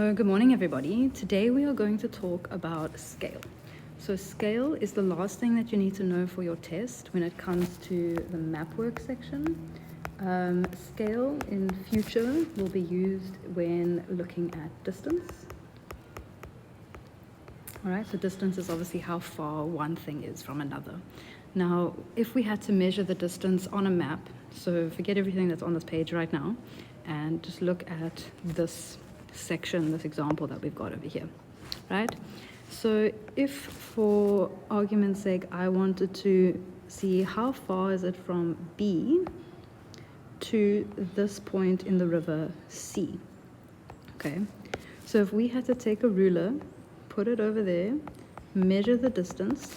So good morning everybody. Today we are going to talk about scale. So scale is the last thing that you need to know for your test when it comes to the map work section. Scale in future will be used when looking at distance. Alright, so distance is obviously how far one thing is from another. Now, if we had to measure the distance on a map, so forget everything that's on this page right now, and just look at this section, this example that we've got over here, right? So if, for argument's sake, I wanted to see how far is it from B to this point in the river C, okay? So if we had to take a ruler, put it over there, measure the distance,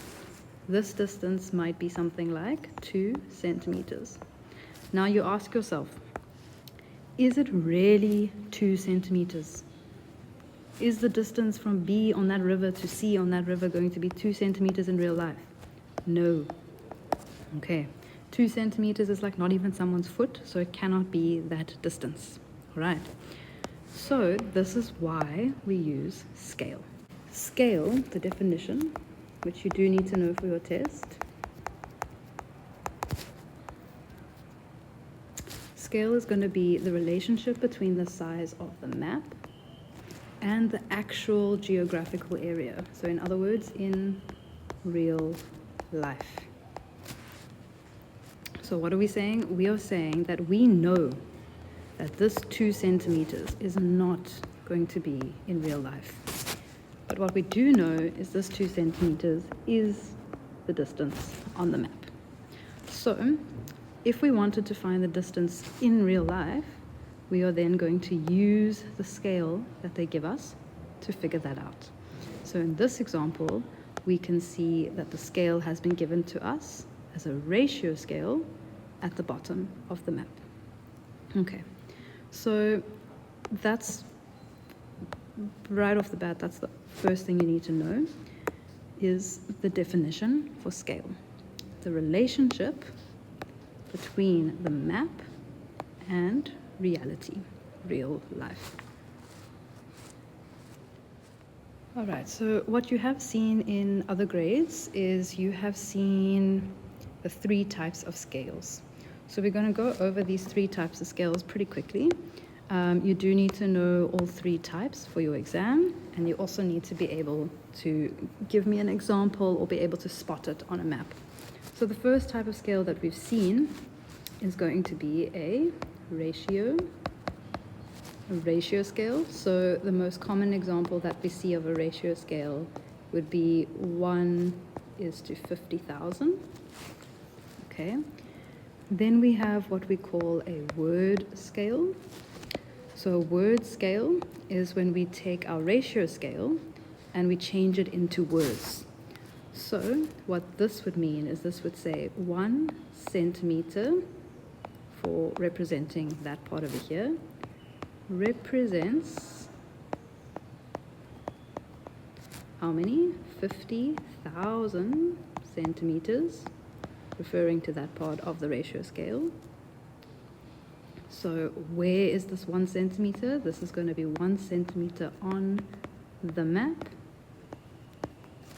this distance might be something like 2 centimeters. Now you ask yourself, is it really 2 centimeters? Is the distance from B on that river to C on that river going to be 2 centimeters in real life? No. Okay, 2 centimeters is like not even someone's foot, so it cannot be that distance. All right, so this is why we use scale. Scale, the definition, which you do need to know for your test. Scale is going to be the relationship between the size of the map and the actual geographical area. So in other words, in real life. So what are we saying? We are saying that we know that this 2 centimeters is not going to be in real life. But what we do know is this 2 centimeters is the distance on the map. So if we wanted to find the distance in real life, we are then going to use the scale that they give us to figure that out. So in this example, we can see that the scale has been given to us as a ratio scale at the bottom of the map. Okay, so that's right off the bat, that's the first thing you need to know, is the definition for scale. The relationship between the map and reality, real life. All right, so what you have seen in other grades is you have seen the 3 types of scales. So we're going to go over these 3 types of scales pretty quickly. You do need to know all 3 types for your exam, and you also need to be able to give me an example or be able to spot it on a map. So the first type of scale that we've seen is going to be a ratio scale. So the most common example that we see of a ratio scale would be 1 is to 50,000. Okay. Then we have what we call a word scale. So a word scale is when we take our ratio scale and we change it into words. So what this would mean is this would say 1 centimeter, for representing that part over here, represents how many? 50,000 centimeters, referring to that part of the ratio scale. So where is this 1 centimeter? This is going to be 1 centimeter on the map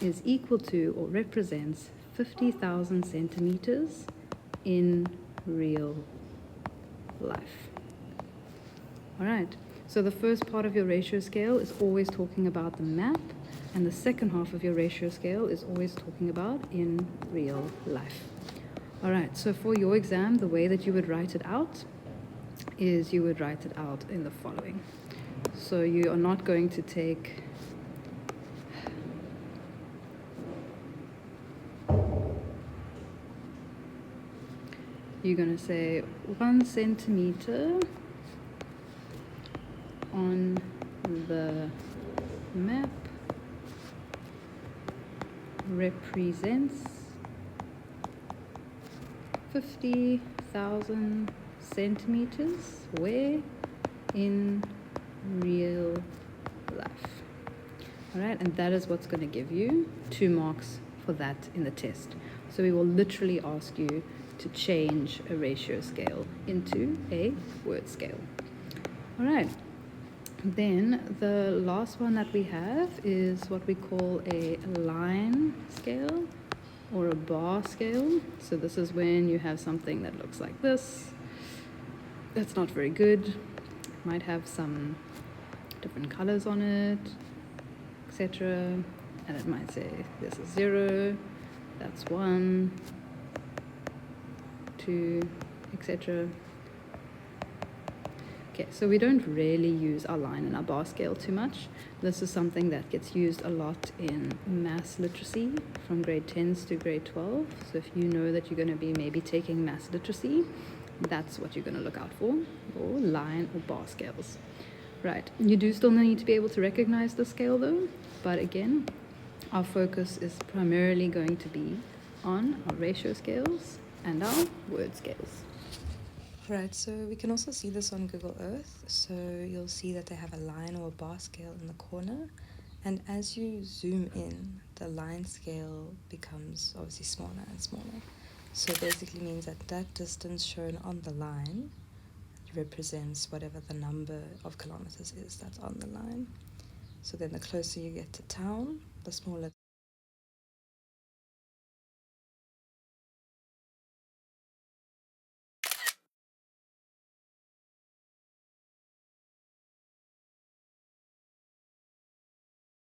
is equal to or represents 50,000 centimeters in real life. All right, so the first part of your ratio scale is always talking about the map, and the second half of your ratio scale is always talking about in real life. All right, so for your exam, the way that you would write it out is you would write it out in the following. So you are not going to take you're going to say 1 centimeter on the map represents 50,000 centimeters where in real life. All right, and that is what's going to give you 2 marks for that in the test. So we will literally ask you to change a ratio scale into a word scale. All right, Then the last one that we have is what we call a line scale or a bar scale. So this is when you have something that looks like this. That's not very good. It might have some different colors on it, etc. And it might say this is 0, that's 1, 2, etc. Okay, so we don't really use our line and our bar scale too much. This is something that gets used a lot in maths literacy from grade 10s to grade 12. So if you know that you're going to be maybe taking maths literacy, that's what you're going to look out for, or line or bar scales. Right, you do still need to be able to recognize the scale though, but again, our focus is primarily going to be on our ratio scales and our word scales. Right, so we can also see this on Google Earth. So you'll see that they have a line or a bar scale in the corner. And as you zoom in, the line scale becomes obviously smaller and smaller. So it basically means that that distance shown on the line represents whatever the number of kilometers is that's on the line. So then the closer you get to town, the smaller